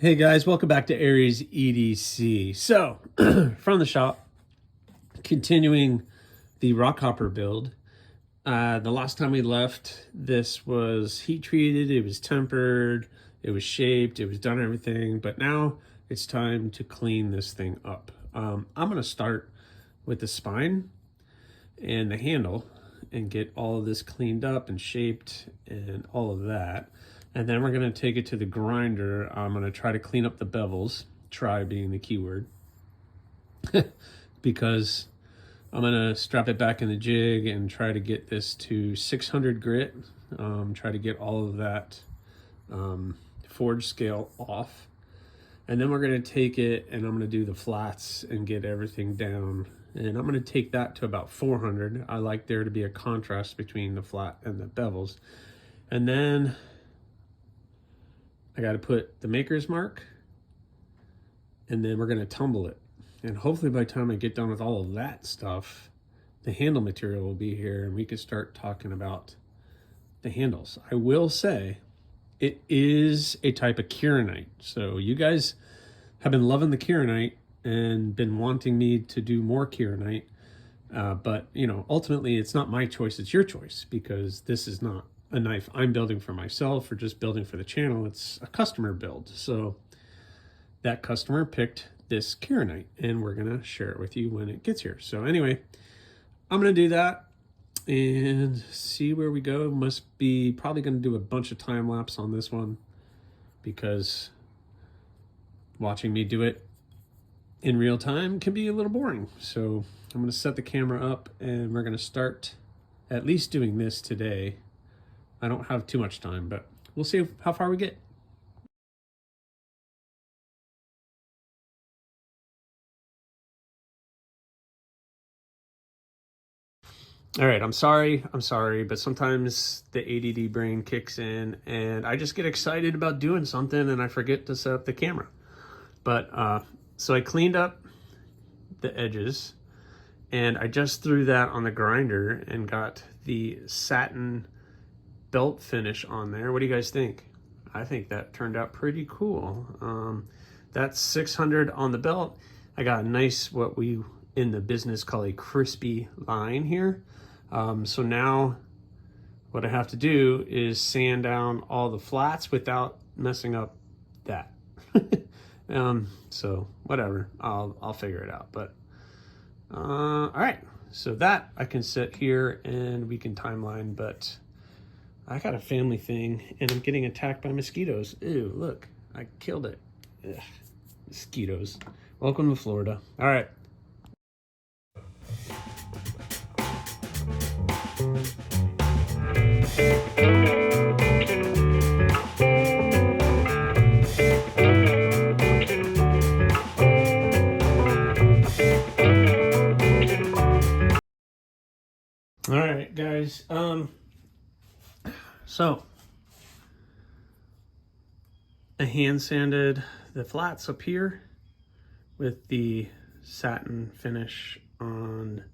Hey guys, welcome back to Aries EDC. So, from the shop, continuing the Rockhopper build. The last time we left, this was heat treated, it was tempered, it was shaped, it was done everything, but now it's time to clean this thing up. I'm going to start with the spine and the handle and get all of this cleaned up and shaped and all of that. And then we're going to take it to the grinder. I'm going to try to clean up the bevels, try being the keyword, because I'm going to strap it back in the jig and try to get this to 600 grit, try to get all of that forge scale off. And then we're going to take it and I'm going to do the flats and get everything down. And I'm going to take that to about 400. I like there to be a contrast between the flat and the bevels. And then I got to put the maker's mark, and then we're going to tumble it. And hopefully by the time I get done with all of that stuff, the handle material will be here and we can start talking about the handles. I will say it is a type of kieranite. So you guys have been loving the kieranite and been wanting me to do more kieranite. But, you know, ultimately it's not my choice, it's your choice, because this is not a knife I'm building for myself or just building for the channel. It's a customer build. So that customer picked this kieranite and we're gonna share it with you when it gets here. So anyway, I'm gonna do that and see where we go. Must be probably gonna do a bunch of time lapse on this one because watching me do it in real time can be a little boring. So I'm gonna set the camera up and we're gonna start at least doing this today. I don't have too much time, but we'll see how far we get. All right, I'm sorry, but sometimes the ADD brain kicks in and I just get excited about doing something and I forget to set up the camera. But so I cleaned up the edges and I just threw that on the grinder and got the satin belt finish on there. What do you guys think? I think that turned out pretty cool. That's 600 on the belt. I got a nice, what we in the business call a crispy line here. So now what I have to do is sand down all the flats without messing up that. So whatever, I'll figure it out. But all right, so that I can sit here and we can timeline, but I got a family thing and I'm getting attacked by mosquitoes. Ew, look, I killed it. Ugh, mosquitoes. Welcome to Florida. All right. All right, guys. So I hand sanded the flats up here with the satin finish on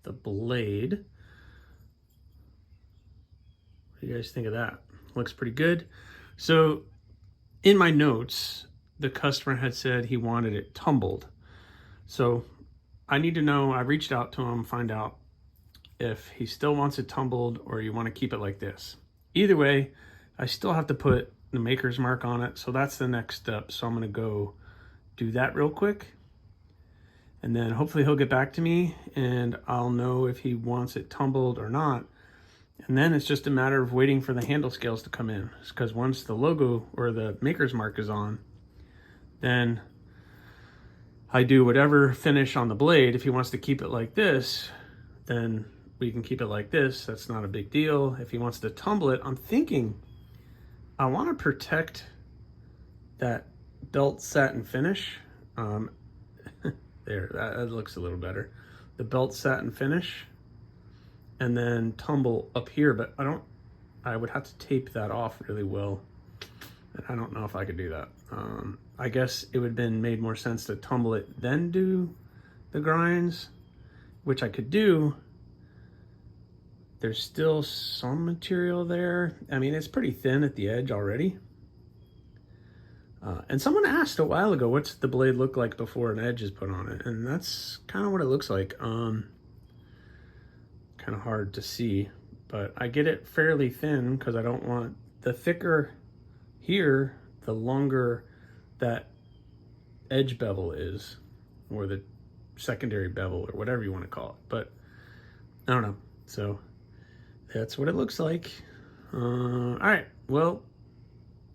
the blade. What do you guys think of that? Looks pretty good. So in my notes, the customer had said he wanted it tumbled. So I need to know, I reached out to him, find out if he still wants it tumbled or you want to keep it like this. Either way, I still have to put the maker's mark on it. So that's the next step. So I'm going to go do that real quick. And then hopefully he'll get back to me and I'll know if he wants it tumbled or not. And then it's just a matter of waiting for the handle scales to come in. Because once the logo or the maker's mark is on, then I do whatever finish on the blade. If he wants to keep it like this, then we can keep it like this. That's not a big deal. If he wants to tumble it, I'm thinking I want to protect that belt satin finish. There, that looks a little better. The belt satin finish, and then tumble up here, but I would have to tape that off really well. And I don't know if I could do that. I guess it would have been made more sense to tumble it, then do the grinds, which I could do. There's still some material there. I mean, it's pretty thin at the edge already. And someone asked a while ago, what's the blade look like before an edge is put on it? And that's kind of what it looks like. Kind of hard to see, but I get it fairly thin because I don't want the thicker here, the longer that edge bevel is, or the secondary bevel, or whatever you want to call it. But I don't know. So that's what it looks like. All right. Well,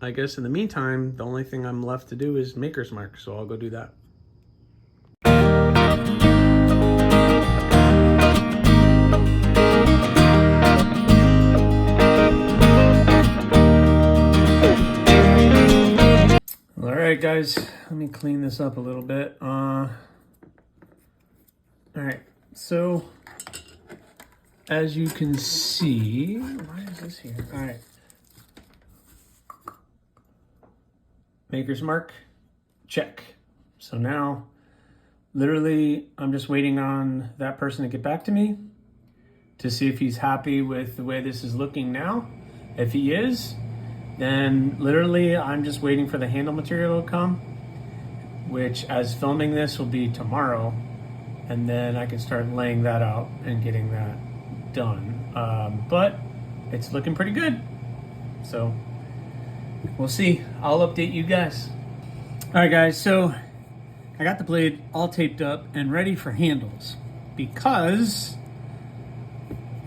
I guess in the meantime, the only thing I'm left to do is Maker's Mark. So I'll go do that. All right, guys, let me clean this up a little bit. All right, so as you can see, why is this here? All right. Maker's Mark, check. So now, literally, I'm just waiting on that person to get back to me to see if he's happy with the way this is looking now. If he is, then literally I'm just waiting for the handle material to come, which as filming this will be tomorrow. And then I can start laying that out and getting that done. But it's looking pretty good. So we'll see. I'll update you guys. All right, guys. So I got the blade all taped up and ready for handles because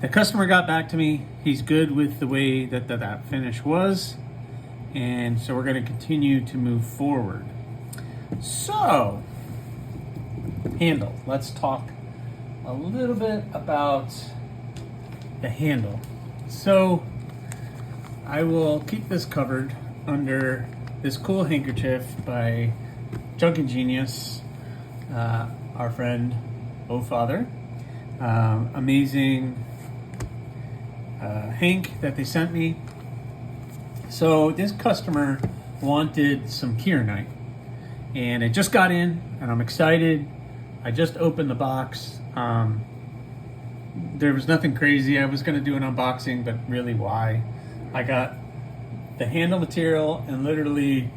the customer got back to me. He's good with the way that finish was. And so we're going to continue to move forward. So, handle. Let's talk a little bit about the handle. So, I will keep this covered under this cool handkerchief by Junkin Genius, our friend O Father. Amazing hank that they sent me. So this customer wanted some keyernite, and it just got in, and I'm excited. I just opened the box. There was nothing crazy. I was going to do an unboxing, but really, why? I got the handle material and literally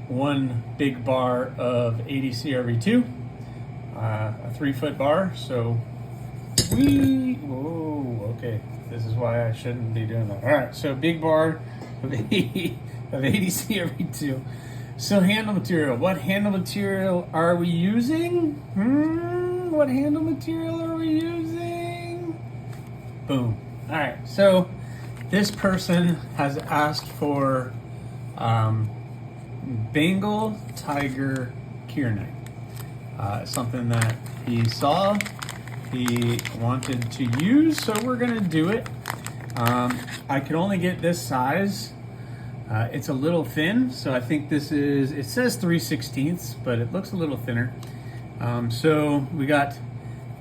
one big bar of 80 CRV2, a 3-foot bar. So whoa, okay. This is why I shouldn't be doing that. All right, so big bar of 80 CRV2. So handle material. What handle material are we using? What handle material are we using? Boom. All right, so this person has asked for Bengal Tiger keyernite. Something that he saw, he wanted to use, so we're gonna do it. I could only get this size. It's a little thin, so I think this is, it says 3/16, but it looks a little thinner. So we got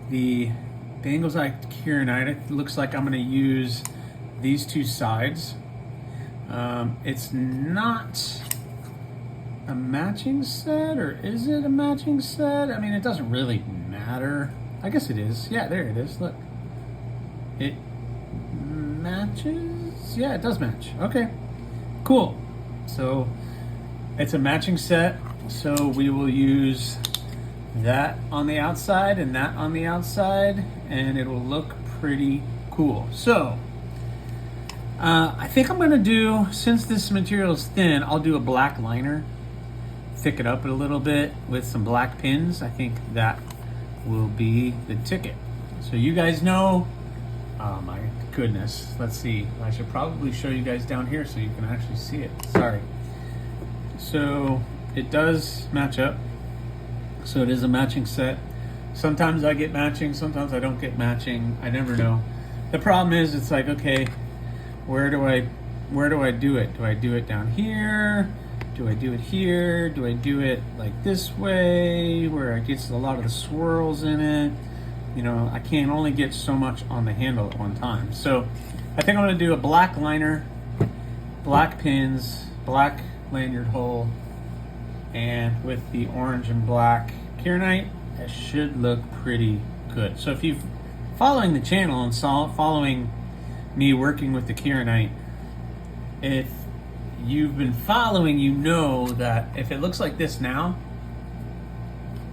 the Bengal Tiger keyernite. It looks like I'm gonna use these two sides. It's not a matching set, or is it a matching set? I mean, it doesn't really matter. I guess it is. Yeah, there it is. Look. It matches? Yeah, it does match. Okay. Cool. So it's a matching set. So we will use that on the outside and that on the outside, and it will look pretty cool. So I think I'm going to do, since this material is thin, I'll do a black liner, thick it up a little bit with some black pins. I think that will be the ticket. So you guys know, oh my goodness, let's see. I should probably show you guys down here so you can actually see it. Sorry. So it does match up. So it is a matching set. Sometimes I get matching, sometimes I don't get matching. I never know. The problem is, it's like, okay, where do I do it? Do I do it down here? Do I do it here? Do I do it like this way, where it gets a lot of the swirls in it? You know, I can only get so much on the handle at one time. So I think I'm gonna do a black liner, black pins, black lanyard hole, and with the orange and black keyernite, it should look pretty good. So if you're following the channel and following me working with the keyernite, if you've been following, you know that if it looks like this now,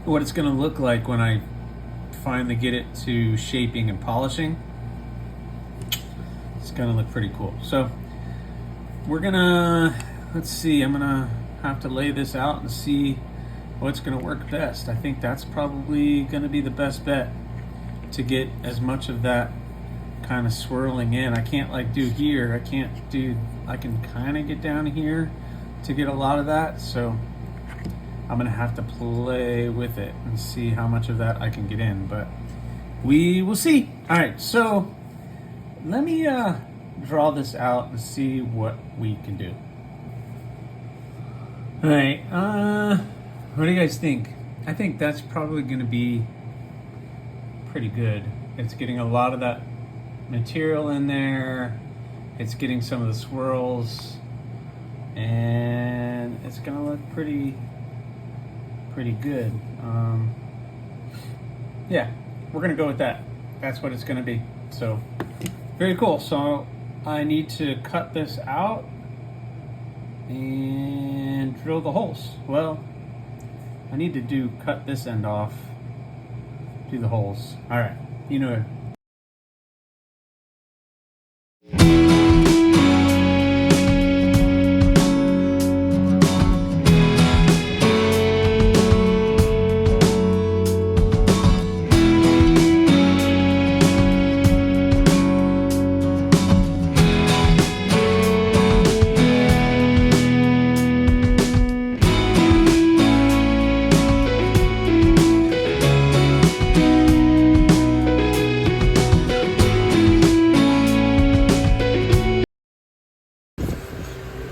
what it's going to look like when I finally get it to shaping and polishing, it's going to look pretty cool. So we're going to, let's see, I'm going to have to lay this out and see what's going to work best. I think that's probably going to be the best bet to get as much of that kind of swirling in. I can't like do here. I can kind of get down here to get a lot of that. So I'm gonna have to play with it and see how much of that I can get in, but we will see. All right, so let me draw this out and see what we can do. All right, what do you guys think? I think that's probably gonna be pretty good. It's getting a lot of that material in there. It's getting some of the swirls, and it's gonna look pretty good. Yeah, we're gonna go with that. That's what it's gonna be. So very cool. So I need to cut this out and drill the holes. Well, I need to cut this end off, do the holes. All right, you know.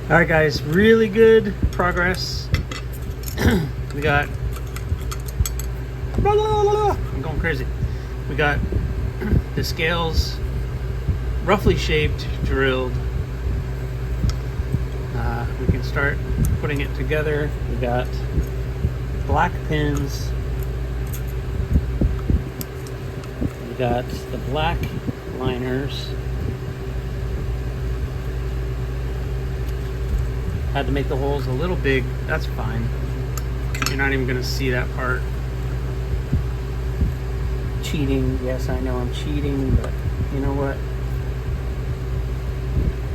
All right, guys, really good progress. We got, I'm going crazy. We got the scales roughly shaped, drilled. We can start putting it together. We got black pins. We got the black liners. Had to make the holes a little big. That's fine. You're not even gonna see that part. Cheating. Yes, I know I'm cheating, but you know what?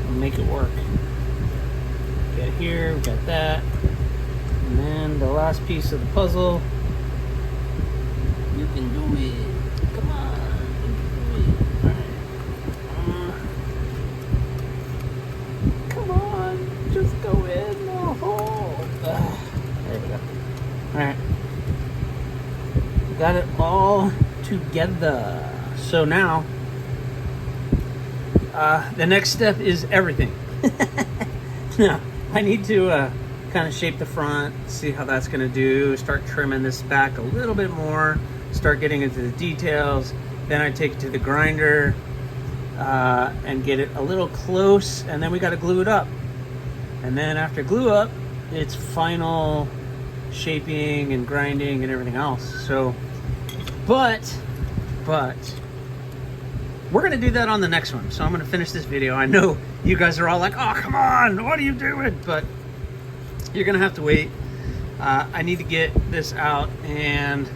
I'll make it work. We got here, we got that. And then the last piece of the puzzle. You can do it. Come on. You can do it. All right. Come on. Just go in the hole. There we go. Alright. Got it all together. So now, the next step is everything. Now, I need to kind of shape the front, see how that's going to do, start trimming this back a little bit more, start getting into the details. Then I take it to the grinder and get it a little close, and then we got to glue it up. And then after glue up, it's final shaping and grinding and everything else. So, but we're gonna do that on the next one. So I'm gonna finish this video. I know you guys are all like, oh, come on, what are you doing? But you're gonna have to wait. I need to get this out, and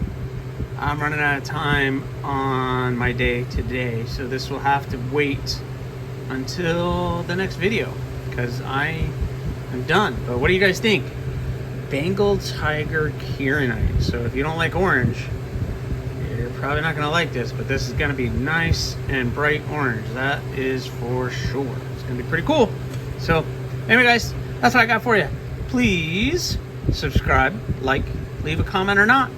I'm running out of time on my day today. So this will have to wait until the next video, because I'm done. But what do you guys think? Bengal Tiger Kieranite. So if you don't like orange, you're probably not going to like this, but this is going to be nice and bright orange. That is for sure. It's going to be pretty cool. So anyway, guys, that's what I got for you. Please subscribe, like, leave a comment or not.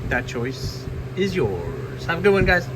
That choice is yours. Have a good one, guys.